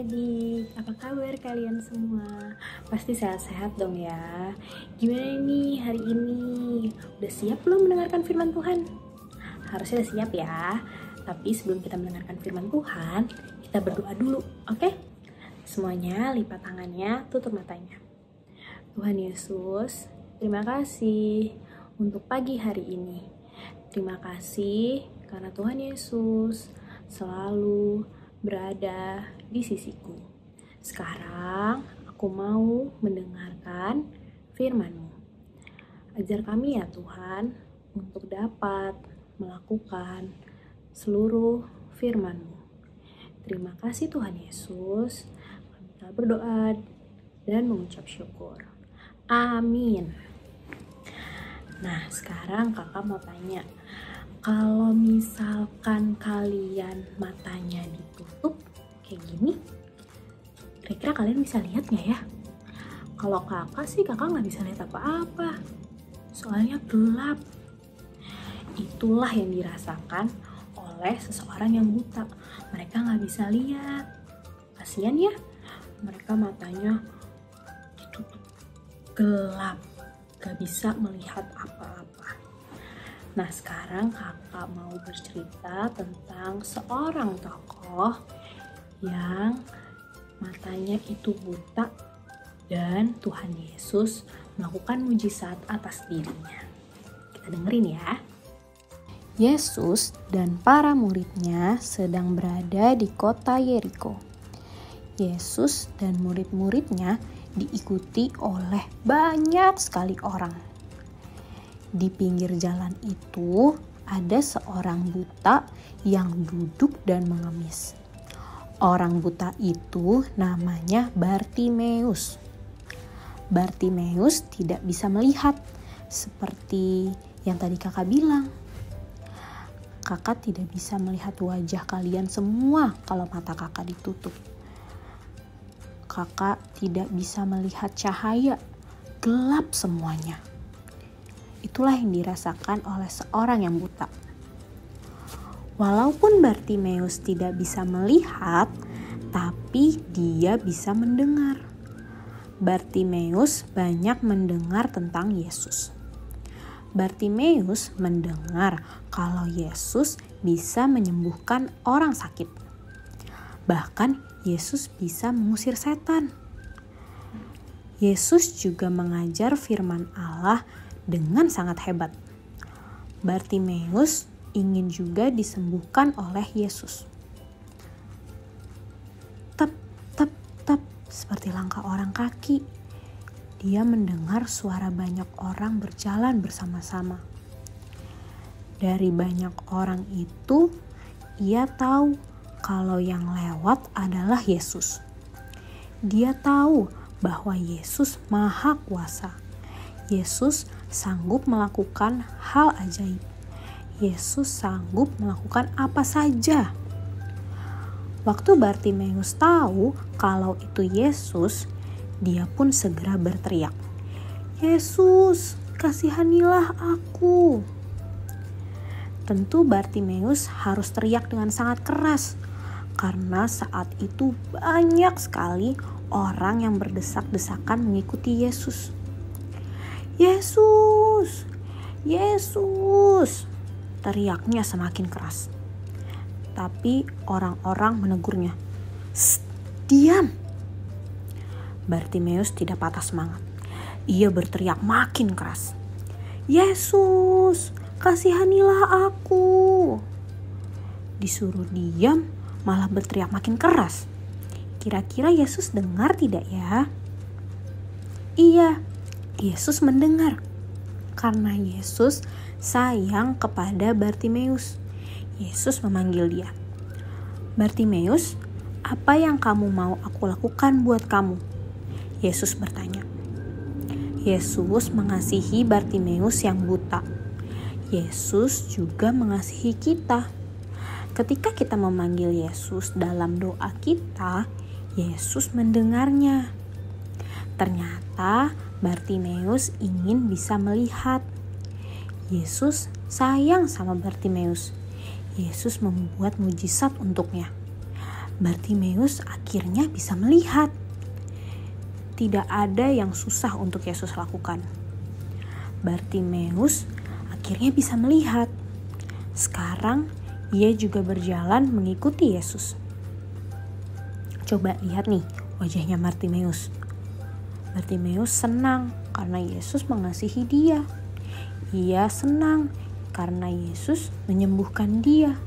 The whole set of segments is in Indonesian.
adik-adik, apa kabar kalian semua? Pasti sehat-sehat dong ya. Gimana nih hari ini? Udah siap belum mendengarkan firman Tuhan? Harusnya udah siap ya. Tapi sebelum kita mendengarkan firman Tuhan, kita berdoa dulu, oke? Semuanya lipat tangannya, tutup matanya. Tuhan Yesus, terima kasih untuk pagi hari ini. Terima kasih karena Tuhan Yesus selalu berada di sisiku. Sekarang aku mau mendengarkan firman-Mu. Ajar kami ya Tuhan untuk dapat melakukan seluruh firman-Mu. Terima kasih Tuhan Yesus. Kami telah berdoa dan mengucap syukur. Amin. Nah, sekarang kakak mau tanya, kalau misalkan kalian matanya ditutup kayak gini, kira-kira kalian bisa lihat nggak ya? Kalau kakak sih kakak nggak bisa lihat apa-apa, soalnya gelap. Itulah yang dirasakan oleh seseorang yang buta. Mereka nggak bisa lihat. Kasian ya, mereka matanya ditutup, gelap, nggak bisa melihat apa-apa. Nah, sekarang kakak mau bercerita tentang seorang tokoh yang matanya itu buta dan Tuhan Yesus melakukan mujizat atas dirinya. Kita dengerin ya. Yesus dan para muridnya sedang berada di kota Yeriko. Yesus dan murid-muridnya diikuti oleh banyak sekali orang. Di pinggir jalan itu ada seorang buta yang duduk dan mengemis. Orang buta itu namanya Bartimeus. Bartimeus tidak bisa melihat seperti yang tadi kakak bilang. Kakak tidak bisa melihat wajah kalian semua kalau mata kakak ditutup. Kakak tidak bisa melihat cahaya, gelap semuanya. Itulah yang dirasakan oleh seorang yang buta. Walaupun Bartimeus tidak bisa melihat, tapi dia bisa mendengar. Bartimeus banyak mendengar tentang Yesus. Bartimeus mendengar kalau Yesus bisa menyembuhkan orang sakit. Bahkan Yesus bisa mengusir setan. Yesus juga mengajar firman Allah dengan sangat hebat. Bartimeus ingin juga disembuhkan oleh Yesus. Tap, tap, tap, seperti langkah orang kaki. Dia mendengar suara banyak orang berjalan bersama-sama. Dari banyak orang itu, ia tahu kalau yang lewat adalah Yesus. Dia tahu bahwa Yesus Maha Kuasa. Yesus sanggup melakukan hal ajaib. Yesus sanggup melakukan apa saja. Waktu Bartimeus tahu kalau itu Yesus, dia pun segera berteriak, "Yesus, kasihanilah aku." Tentu Bartimeus harus teriak dengan sangat keras, karena saat itu banyak sekali orang yang berdesak-desakan mengikuti Yesus. "Yesus, Yesus!" teriaknya semakin keras. Tapi orang-orang menegurnya, "Shh, diam!" Bartimeus tidak patah semangat. Ia berteriak makin keras, "Yesus, kasihanilah aku!" Disuruh diam, malah berteriak makin keras. Kira-kira Yesus dengar tidak ya? Iya, Yesus mendengar. Karena Yesus sayang kepada Bartimeus. Yesus memanggil dia. "Bartimeus, apa yang kamu mau aku lakukan buat kamu?" Yesus bertanya. Yesus mengasihi Bartimeus yang buta. Yesus juga mengasihi kita. Ketika kita memanggil Yesus dalam doa kita, Yesus mendengarnya. Ternyata Bartimeus ingin bisa melihat. Yesus sayang sama Bartimeus. Yesus membuat mujizat untuknya. Bartimeus akhirnya bisa melihat. Tidak ada yang susah untuk Yesus lakukan. Bartimeus akhirnya bisa melihat. Sekarang ia juga berjalan mengikuti Yesus. Coba lihat nih wajahnya Bartimeus. Bartimeus senang karena Yesus mengasihi dia. Ia senang karena Yesus menyembuhkan dia.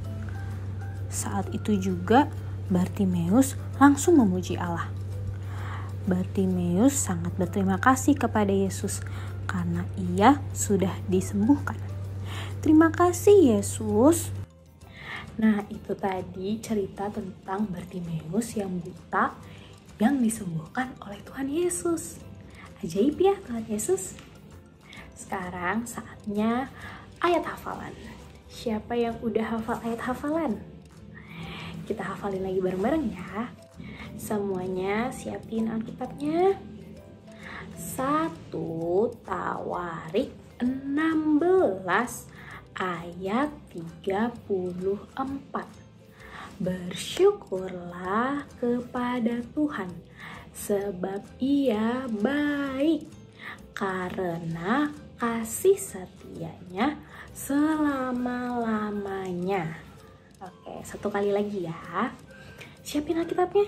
Saat itu juga Bartimeus langsung memuji Allah. Bartimeus sangat berterima kasih kepada Yesus karena ia sudah disembuhkan. Terima kasih Yesus. Nah, itu tadi cerita tentang Bartimeus yang buta yang disembuhkan oleh Tuhan Yesus. Ajaib ya Tuhan Yesus. Sekarang saatnya ayat hafalan. Siapa yang udah hafal ayat hafalan? Kita hafalin lagi bareng-bareng ya. Semuanya siapin Alkitabnya. 1 Tawarik 16 ayat 34. Bersyukurlah kepada Tuhan sebab Ia baik, karena kasih setianya selama-lamanya. Oke, satu kali lagi ya. Siapin Alkitabnya.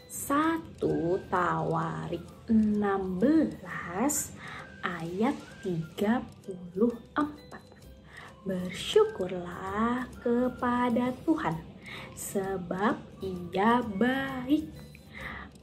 1 Tawarik 16 ayat 34. Bersyukurlah kepada Tuhan sebab Ia baik,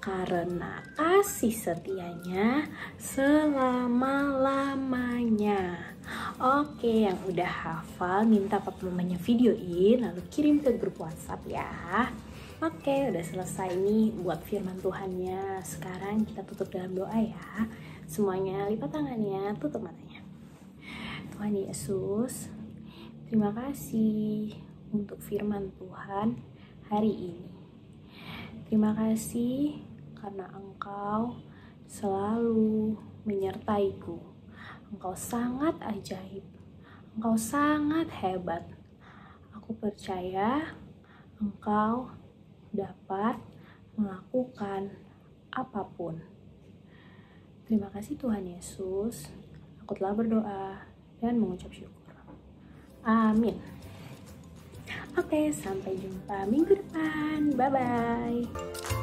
karena kasih setianya selama-lamanya. Oke, yang udah hafal minta papa mamanya videoin lalu kirim ke grup WhatsApp ya. Oke, udah selesai nih buat firman Tuhannya. Sekarang kita tutup dalam doa ya. Semuanya lipat tangannya, tutup matanya. Tuhan Yesus, terima kasih untuk firman Tuhan hari ini. Terima kasih karena Engkau selalu menyertaiku. Engkau sangat ajaib. Engkau sangat hebat. Aku percaya Engkau dapat melakukan apapun. Terima kasih Tuhan Yesus. Aku telah berdoa dan mengucap syukur. Amin. Oke, sampai jumpa minggu depan. Bye-bye.